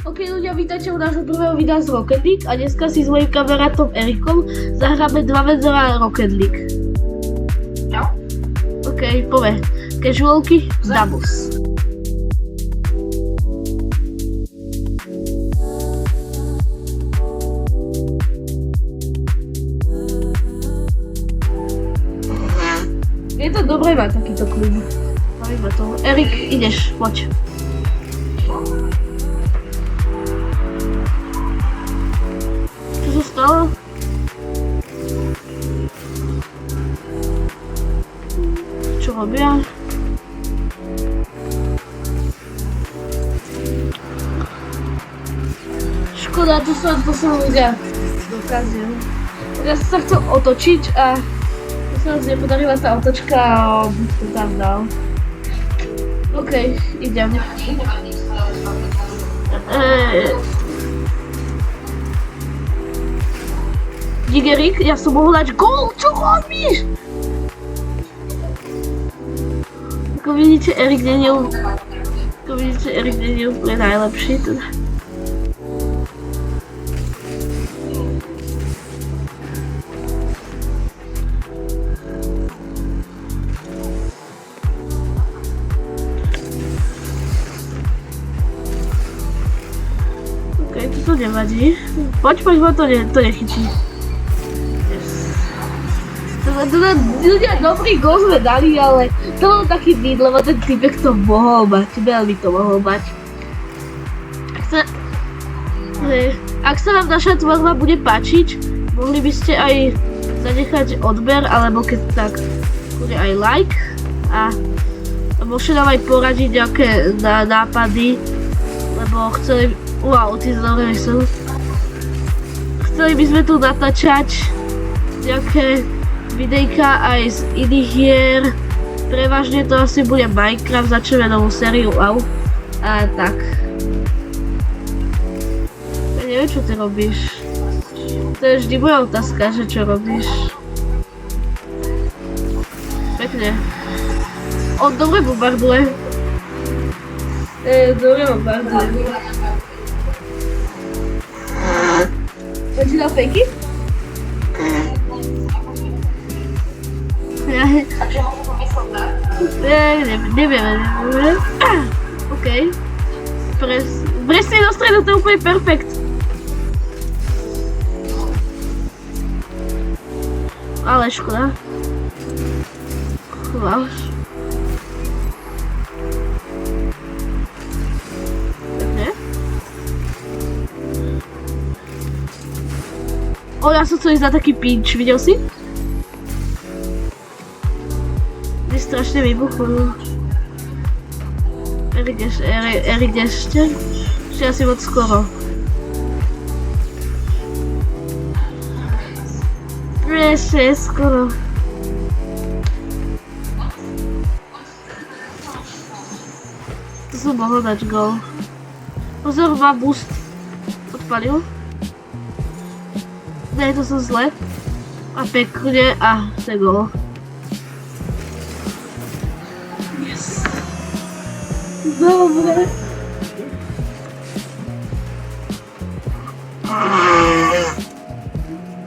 Ok ľudia, vítajte u nášho prvého videa z Rocket League a dneska si s mojím kamarátom Erikom zahráme 2v2 Rocket League. Jo. Ok, poďme. Casualky, doubles. Je to dobré mať takýto klub. Máme to. Erik, ideš, poď. Čo sa stalo? Čo robia? Škoda, to som ľudia dokázal. Ja som sa chcel otočiť a to sa nás nepodarila tá otočka a to tam dal. OK, idem. Digerik, ja som mohol dať gól, čo robíš? Ako vidíte, Erik nie je úplne najlepší. Teda. OK, to nevadí. Poď, to nechytí. Ľudia, dobrý gól sme dali, ale to bol taký bít, lebo ten typek to mohol mať, veľmi to mohol mať. Ak sa vám naša tvorba bude páčiť, mohli by ste aj zanechať odber, alebo keď tak, bude aj like a môžete nám aj poradiť nejaké nápady, lebo chceli, ty znovu sú. Chceli by sme tu natáčať nejaké videjka aj z iných hier, prevažne to asi bude Minecraft, začneme novú sériu a tak. Ja neviem, čo ty robíš. To je vždy moja otázka, že čo robíš. Pekne. On dobre bombarduje. Dobre bombarduje. Poď si dal fejky? A čo mu to myslel tak? Neviem. OK. Presne do stredu, to je úplne perfekt. Ale škoda. Wow. Ne? Ja som chcel ísť na taký pinch, videl si? Strašne vybuchujú. Erik ešte? Ešte asi moc skoro. Ešte skoro. To som mohol dať gól. Pozor, má boost. Odpalil. Ne, to som zle. A pekne, to je gól. Dobre.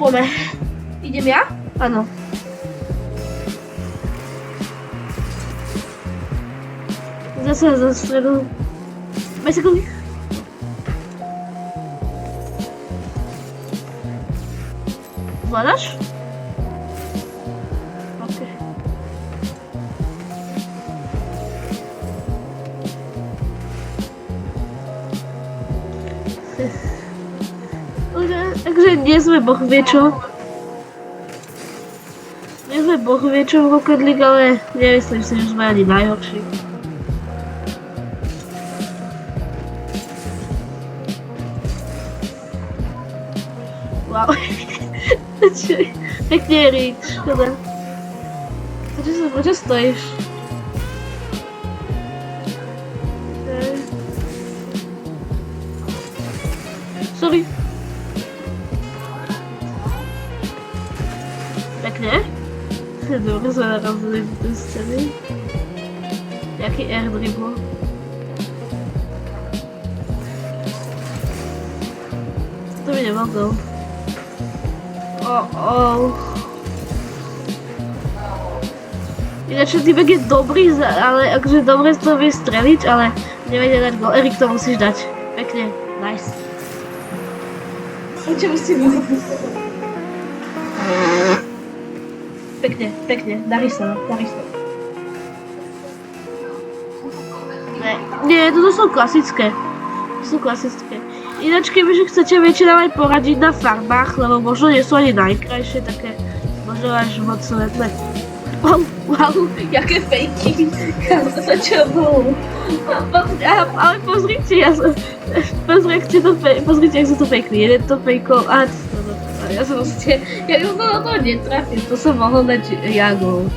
Poďme. Idem ja? Áno. Zase za stredu. 5 sekundy. Zvládaš? Takže nie sme boh vie čo. Nie sme boh vie čo v Rocket League, ale nemyslím si, že sme ani najhorší. Wow. Pekne Erik, škoda. Prečo stojíš? Sorry. Pekne. Dobre sme narazili do tej scény. Jaký air dribble. nebol gol. Ináč týbek je dobrý, ale akože dobre to vie streliť, ale nevedia dať gol. Erik, to musíš dať. Pekne, nice. Čo musím Pekne, darí sa. Nie, toto sú klasické. Ináč, kebyže chcete väčšinou aj poradiť na farbách, lebo možno nie sú ani najkrajšie, také možno až moc svetné. Wow, jaké fejky. To čo bolo? Ale pozrite, pozrite, jak sa to fejkli. Jeden to fejkol, ja som to netrafil, to som mohol dať Jago.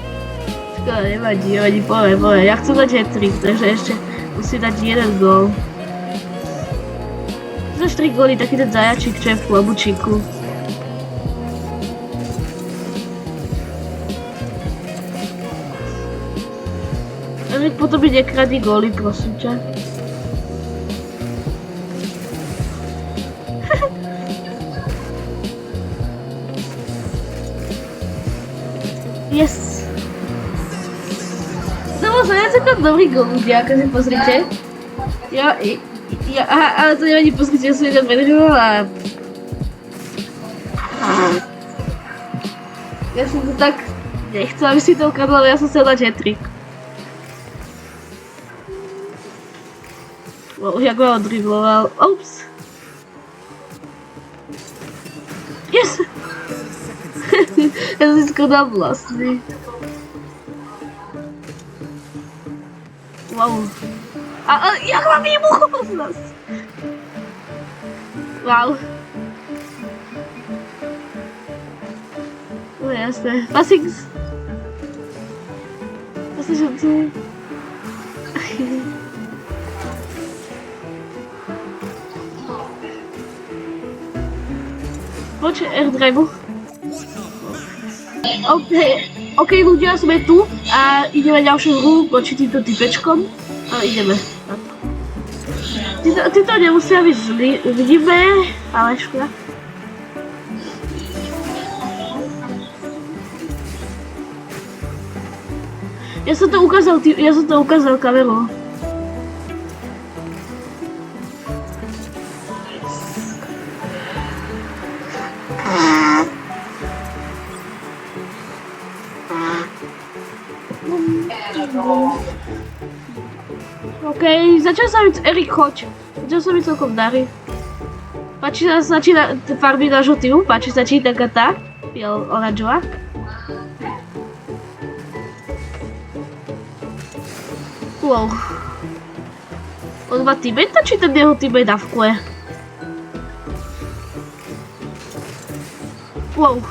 Škoda, nevadí, poviem. Ja chcem dať hat-trick, takže ešte musím dať jeden gól. Za 4 góly taký ten zajačík, čo je v klobučíku. Erik, potom mi nekradí góly, prosím ťa. Yes! To bol zajac ako dobrý gól, ľudia, ako si pozrite. Ale to nevadí, pozrite, ja som jeden vedril a... Ja som to tak nechcel, aby si to ukradol, ale ja som chcel dať hat-trick. Jak ho odribloval. Ups! Yes! Ja som si skladal vlastný. Wow. A jak mám výbuch z nás? Wow. No jasné. Pasings. Pasings. Poď, airdrive. OK, ľudia, sme tu a ideme ďalšiu hru voči týmto typečkom. A ideme na to. Títo nemusia byť zlí, uvidíme, ale škoda. Ja som to ukázal kamerou. OK, začal sa mi... Erik, choď. Začal sa mi celkom darí. Páči sa ti farby nášho týmu? Páči sa ti taká tá? Oranžová? Wow. On má teammate, či ten jeho teammate dávkuje? Wow.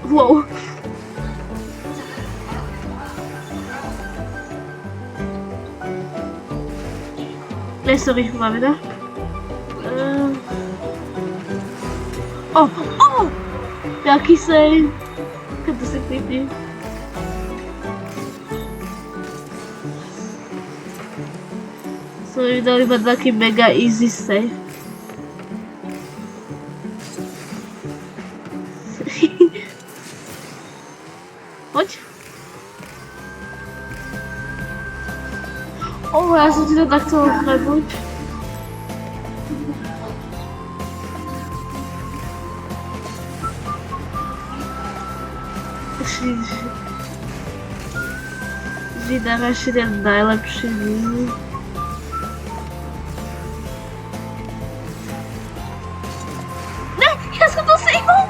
Wow. Ne, sorry, máme to. Jaký save. Keď to si klipni. Som mi dal iba taký mega easy save. Poď. Ja som ti to tak chcel ukradnúť. Žida Rašid je najlepší. Ne, ja som to sejmol!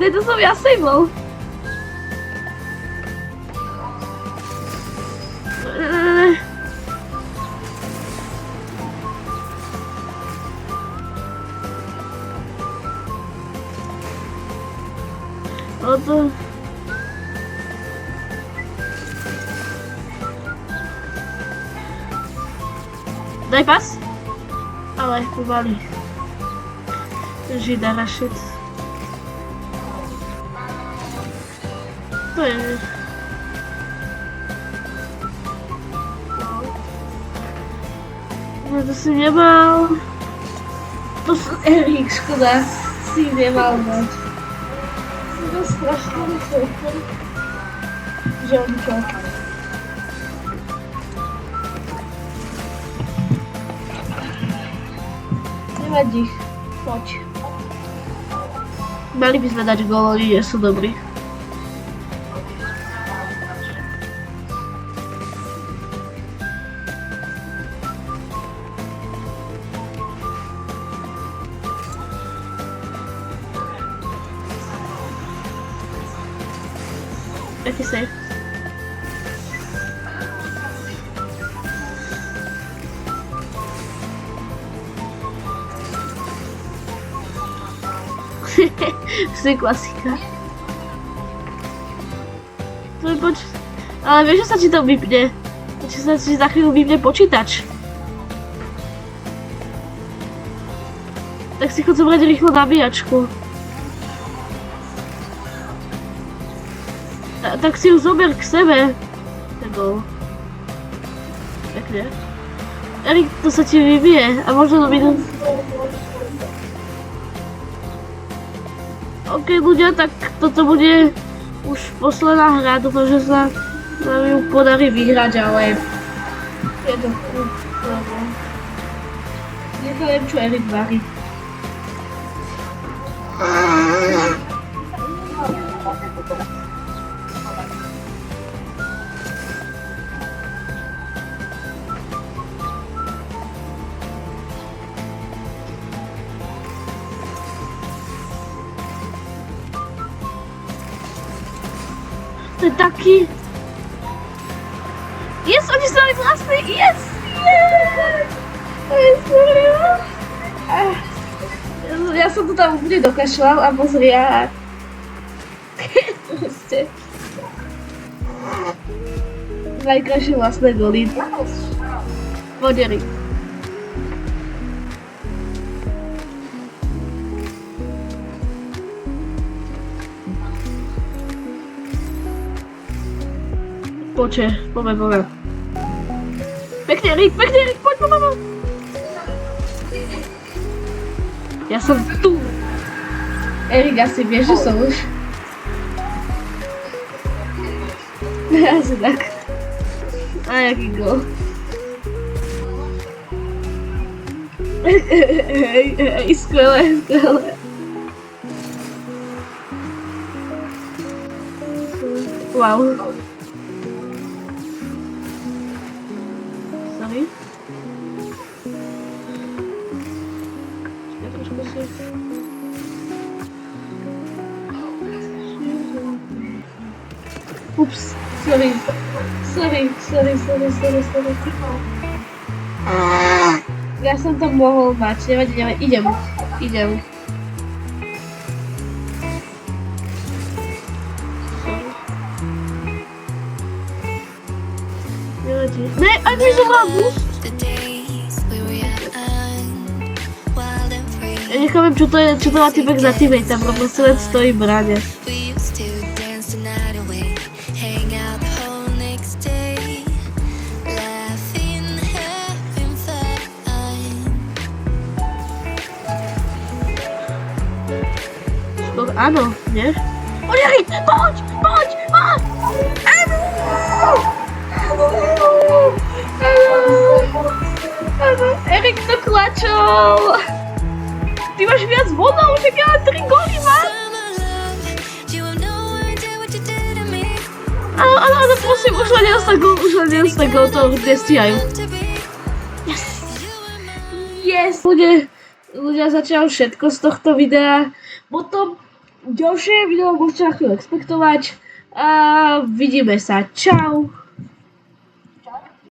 Ne, to som ja sejmol. To... Daj pas? Ale pomalý. Žida Rašid. To je... No to si nemal... To som Erik, škoda. Si nemal mať. Si to strašne nechcel. Že on čo? Nevadí. Poď. Mali by sme dať gól, oni nie sú dobrí. Taký safe. To je klasika. To je Ale vieš, že sa ti to vypne? Či sa ti za chvíľu vypne počítač. Tak si chod zobrať rýchlo nabíjačku. Tak si ju zober k sebe. Ten gól. Pekne. Erik, to sa ti vybije a možno to vidú. OK, ľudia, tak toto bude už posledná hra, dúfam, že sa nám ju podarí vyhrať, ale je to neviem, čo Erik varí. To je taký... Yes, oni sú mali vlastný, yes! Yes! To je serióz? Ja som to tam úplne dokašľal a pozri a... Proste... Najkrajšie vlastné goly. Poď, Erik. Poďte, poďme. Pekne, Erik, poď. Ja som tu. Erik asi vie, že som už. Asi tak. A jaký gól. Hej, skvelé. Wow. Sorry. Ups, sorry. Ja som to mohol mať, nevadí, idem. Nevadí. Ne, ani som mal boost. Ja nechápem, čo to má typek za teammate, tam proste len stojí v bráne. Áno, nie? Erik, poď! Áno, Erik to klačol! Ty máš viac bodov, však ja 3 góly mám! Áno, prosím, už len nedostať gól, to nestíhajú. Yes! Ľudia začali všetko z tohto videa. Potom ďalšie video môžete na chvíľu expektovať a vidíme sa. Čau!